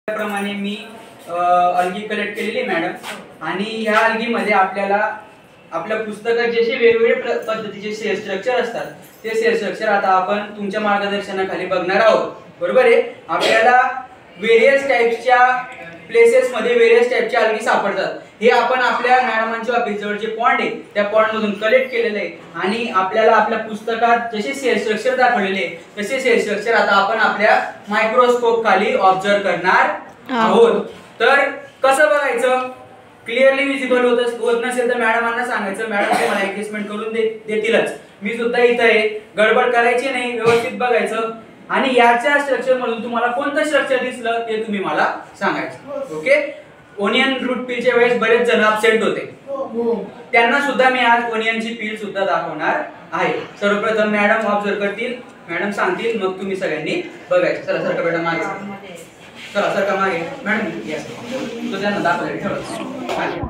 त्याप्रमाणे मी अलगी कलेक्ट केलेली मॅडम आणि ह्या अलगीमध्ये आपल्याला आपल्या पुस्तकात जसे वेगवेगळे पद्धतीचे सेल स्ट्रक्चर असतात ते सेल स्ट्रक्चर आता आपण तुमच्या मार्गदर्शनाखाली बघणार आहोत. बरोबर आहे. आपल्याला वेरियस टाइप्सच्या प्लेसेस मध्ये वेरियस टाइपचे अलगी सापडतात. हे आपण आपल्या मॅडमांच्या ऑफिस जवळ जे पॉइंट आहे त्या पॉइंट मधून कलेक्ट केलेले आहे आणि आपल्याला आपल्या पुस्तकात जसे सेल स्ट्रक्चर दाखवलेले तसे सेल स्ट्रक्चर आता आपण आपल्या मायक्रोस्कोप खाली ऑब्झर्व करणार आहोत. तर कसं बघायचं? क्लिअरली विजिबल होत नसेल तर मॅडमांना सांगायचं, मॅडम तुम्हाला ऍडजस्टमेंट करून देतीलच. मी सुद्धा इथं आहे, गडबड करायची नाही, व्यवस्थित बघायचं आणि याच्या स्ट्रक्चर मधून तुम्हाला कोणतं स्ट्रक्चर दिसलं ते तुम्ही मला सांगायचं. ओके. ओनियन रूट पीलच्या वेळेस बरेच जण अब्सेंट होते, त्यांना सुद्धा मी आज ओनियनची पील सुद्धा दाखवणार आहे. सर्वप्रथम मॅडम ऑब्झर्व करतील, मॅडम सांगतील, मग तुम्ही सगळ्यांनी बघायचं. चला सरका बेटा मागे, चला सरका मागे मॅडम. तो त्यांना दाखवायला ठेवा.